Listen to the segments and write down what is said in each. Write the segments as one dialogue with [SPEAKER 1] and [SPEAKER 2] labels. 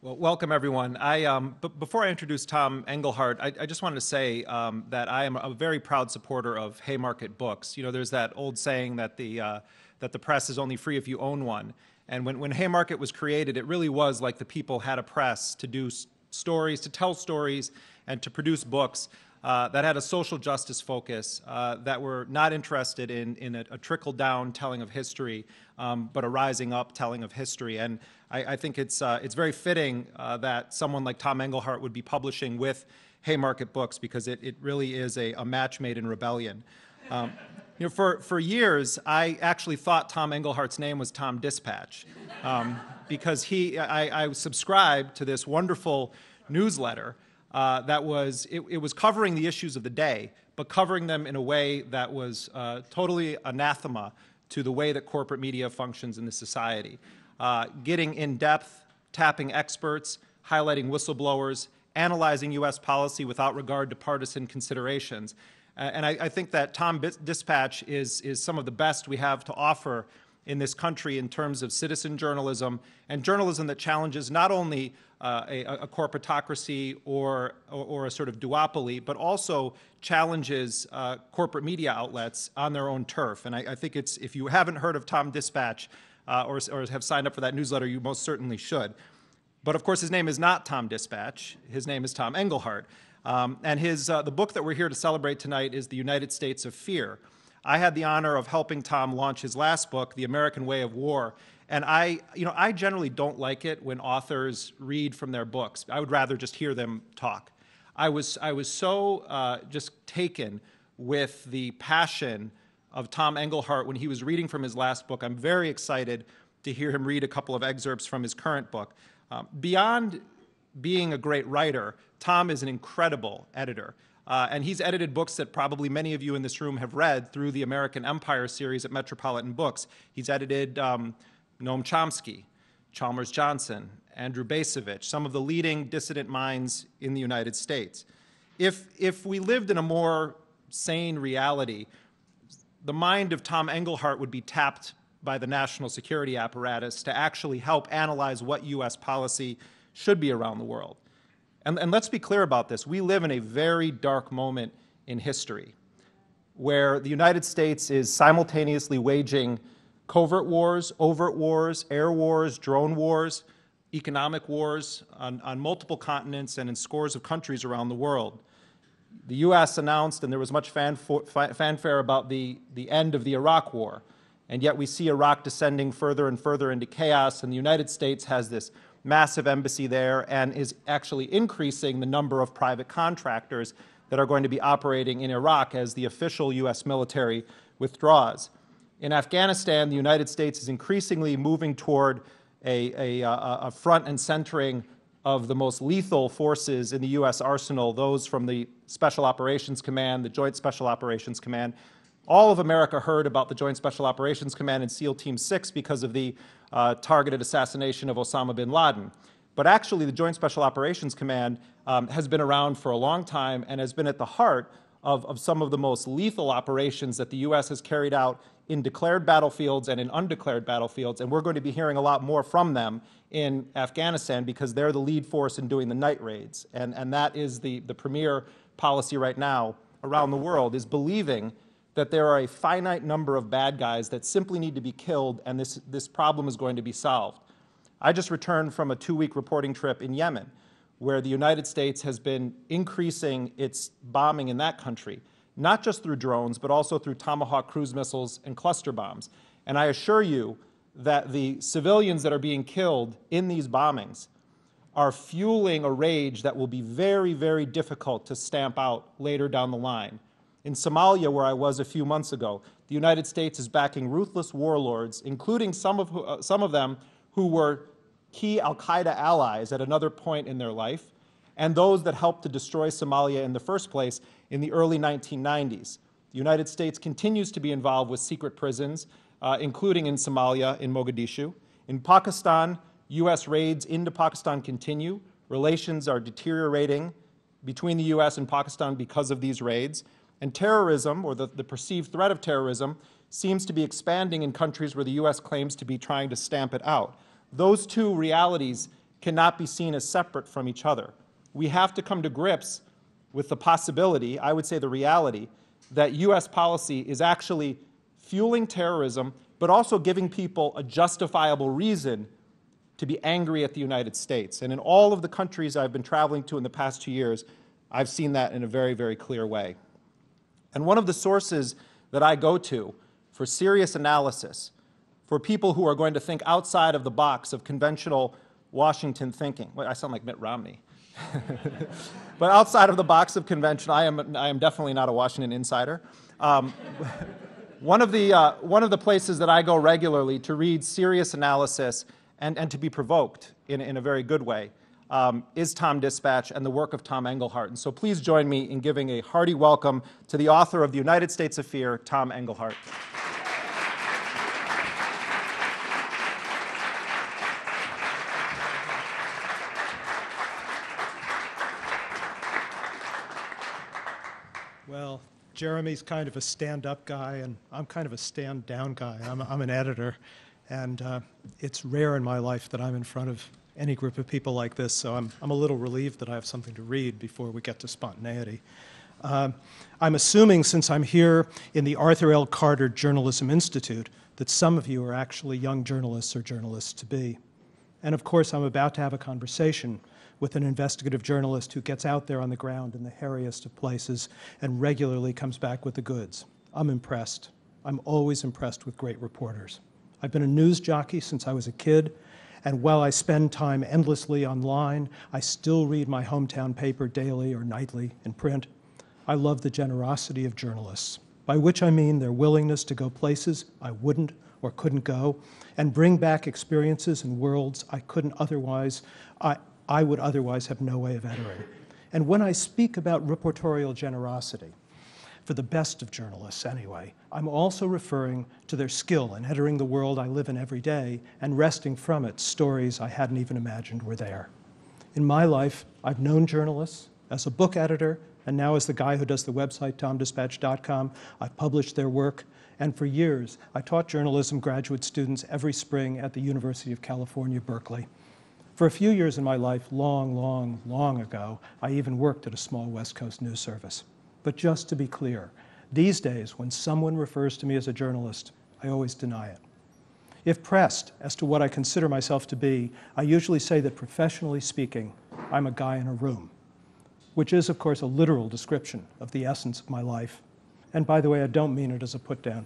[SPEAKER 1] Well, welcome everyone. Before I introduce Tom Engelhardt, I just wanted to say that I am a very proud supporter of Haymarket Books. You know, there's that old saying that the press is only free if you own one. And when Haymarket was created, it really was like the people had a press to do stories, to tell stories, and to produce books that had a social justice focus, that were not interested in a trickle-down telling of history, but a rising up telling of history. And I think it's very fitting that someone like Tom Engelhardt would be publishing with Haymarket Books, because it really is a match made in rebellion. You know, for years, I actually thought Tom Engelhardt's name was Tom Dispatch, because I subscribed to this wonderful newsletter that was covering the issues of the day, but covering them in a way that was totally anathema to the way that corporate media functions in the society. Getting in depth, tapping experts, highlighting whistleblowers, analyzing U.S. policy without regard to partisan considerations. And I think that Tom Dispatch is some of the best we have to offer in this country in terms of citizen journalism, and journalism that challenges not only a corporatocracy or a sort of duopoly, but also challenges corporate media outlets on their own turf. And I think if you haven't heard of Tom Dispatch or have signed up for that newsletter, you most certainly should. But of course, his name is not Tom Dispatch. His name is Tom Engelhardt. And the book that we're here to celebrate tonight is The United States of Fear. I had the honor of helping Tom launch his last book, The American Way of War. And I generally don't like it when authors read from their books. I would rather just hear them talk. I was so just taken with the passion of Tom Engelhardt when he was reading from his last book. I'm very excited to hear him read a couple of excerpts from his current book. Beyond being a great writer, Tom is an incredible editor. And he's edited books that probably many of you in this room have read through the American Empire series at Metropolitan Books. He's edited Noam Chomsky, Chalmers Johnson, Andrew Bacevich, some of the leading dissident minds in the United States. If we lived in a more sane reality, the mind of Tom Engelhardt would be tapped by the national security apparatus to actually help analyze what U.S. policy should be around the world. And let's be clear about this. We live in a very dark moment in history where the United States is simultaneously waging covert wars, overt wars, air wars, drone wars, economic wars on multiple continents and in scores of countries around the world. The U.S. announced, and there was much fanfare about the end of the Iraq War, and yet we see Iraq descending further and further into chaos, and the United States has this massive embassy there and is actually increasing the number of private contractors that are going to be operating in Iraq as the official U.S. military withdraws. In Afghanistan, the United States is increasingly moving toward a front and centering of the most lethal forces in the U.S. arsenal, those from the Special Operations Command, the Joint Special Operations Command. All of America heard about the Joint Special Operations Command and SEAL Team 6 because of the targeted assassination of Osama bin Laden. But actually, the Joint Special Operations Command has been around for a long time and has been at the heart of some of the most lethal operations that the U.S. has carried out in declared battlefields and in undeclared battlefields. And we're going to be hearing a lot more from them in Afghanistan because they're the lead force in doing the night raids. And that is the premier policy right now around the world, is believing that there are a finite number of bad guys that simply need to be killed, and this problem is going to be solved. I just returned from a 2-week reporting trip in Yemen, where the United States has been increasing its bombing in that country, not just through drones, but also through Tomahawk cruise missiles and cluster bombs. And I assure you that the civilians that are being killed in these bombings are fueling a rage that will be very, very difficult to stamp out later down the line. In Somalia, where I was a few months ago, the United States is backing ruthless warlords, including some of them who were key al-Qaeda allies at another point in their life, and those that helped to destroy Somalia in the first place in the early 1990s. The United States continues to be involved with secret prisons, including in Somalia, in Mogadishu. In Pakistan, U.S. raids into Pakistan continue. Relations are deteriorating between the U.S. and Pakistan because of these raids. And terrorism, or the perceived threat of terrorism, seems to be expanding in countries where the U.S. claims to be trying to stamp it out. Those two realities cannot be seen as separate from each other. We have to come to grips with the possibility, I would say the reality, that U.S. policy is actually fueling terrorism, but also giving people a justifiable reason to be angry at the United States. And in all of the countries I've been traveling to in the past 2 years, I've seen that in a very, very clear way. And one of the sources that I go to for serious analysis, for people who are going to think outside of the box of conventional Washington thinking. Well, I sound like Mitt Romney. But outside of the box of convention, I am definitely not a Washington insider. One of the places that I go regularly to read serious analysis and to be provoked in a very good way is Tom Dispatch and the work of Tom Engelhardt. And so please join me in giving a hearty welcome to the author of The United States of Fear, Tom Engelhardt.
[SPEAKER 2] Well, Jeremy's kind of a stand-up guy, and I'm kind of a stand-down guy. I'm an editor, and it's rare in my life that I'm in front of any group of people like this, so I'm a little relieved that I have something to read before we get to spontaneity. I'm assuming, since I'm here in the Arthur L. Carter Journalism Institute, that some of you are actually young journalists or journalists-to-be. And of course, I'm about to have a conversation with an investigative journalist who gets out there on the ground in the hairiest of places and regularly comes back with the goods. I'm impressed. I'm always impressed with great reporters. I've been a news jockey since I was a kid, and while I spend time endlessly online, I still read my hometown paper daily or nightly in print. I love the generosity of journalists, by which I mean their willingness to go places I wouldn't or couldn't go, and bring back experiences and worlds I would otherwise have no way of entering. And when I speak about reportorial generosity, for the best of journalists anyway, I'm also referring to their skill in entering the world I live in every day and wresting from it stories I hadn't even imagined were there. In my life, I've known journalists as a book editor, and now as the guy who does the website, tomdispatch.com. I've published their work, and for years, I taught journalism graduate students every spring at the University of California, Berkeley. For a few years in my life, long ago, I even worked at a small West Coast news service. But just to be clear, these days, when someone refers to me as a journalist, I always deny it. If pressed as to what I consider myself to be, I usually say that professionally speaking, I'm a guy in a room, which is, of course, a literal description of the essence of my life. And by the way, I don't mean it as a put-down.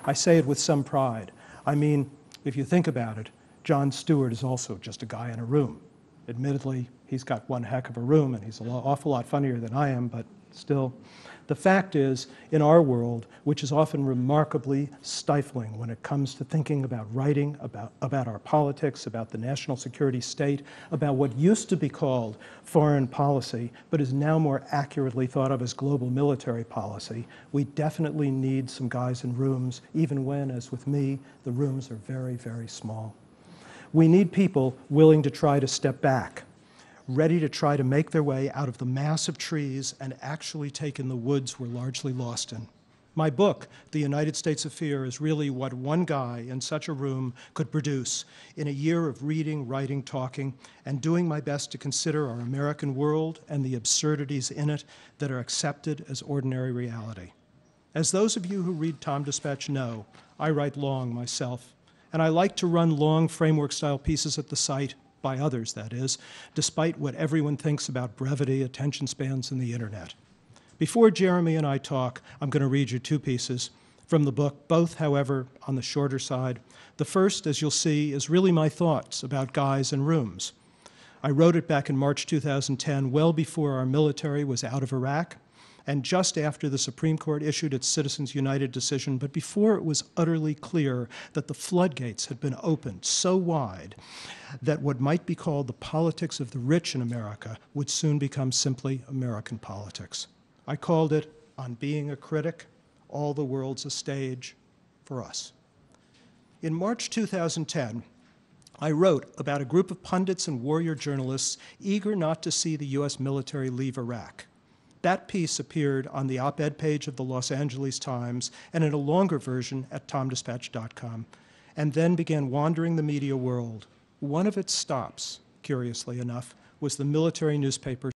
[SPEAKER 2] I say it with some pride. I mean, if you think about it, Jon Stewart is also just a guy in a room. Admittedly, he's got one heck of a room, and he's an awful lot funnier than I am, but still. The fact is, in our world, which is often remarkably stifling when it comes to thinking about writing, about our politics, about the national security state, about what used to be called foreign policy, but is now more accurately thought of as global military policy, we definitely need some guys in rooms, even when, as with me, the rooms are very, very small. We need people willing to try to step back, ready to try to make their way out of the mass of trees and actually take in the woods we're largely lost in. My book, The United States of Fear, is really what one guy in such a room could produce in a year of reading, writing, talking, and doing my best to consider our American world and the absurdities in it that are accepted as ordinary reality. As those of you who read Tom Dispatch know, I write long myself, and I like to run long framework-style pieces at the site, by others, that is, despite what everyone thinks about brevity, attention spans, and the internet. Before Jeremy and I talk, I'm going to read you two pieces from the book, both, however, on the shorter side. The first, as you'll see, is really my thoughts about guys and rooms. I wrote it back in March 2010, well before our military was out of Iraq, and just after the Supreme Court issued its Citizens United decision, but before it was utterly clear that the floodgates had been opened so wide that what might be called the politics of the rich in America would soon become simply American politics. I called it, On Being a Critic, All the World's a Stage for Us. In March 2010, I wrote about a group of pundits and warrior journalists eager not to see the U.S. military leave Iraq. That piece appeared on the op-ed page of the Los Angeles Times and in a longer version at tomdispatch.com, and then began wandering the media world. One of its stops curiously enough, was the military newspaper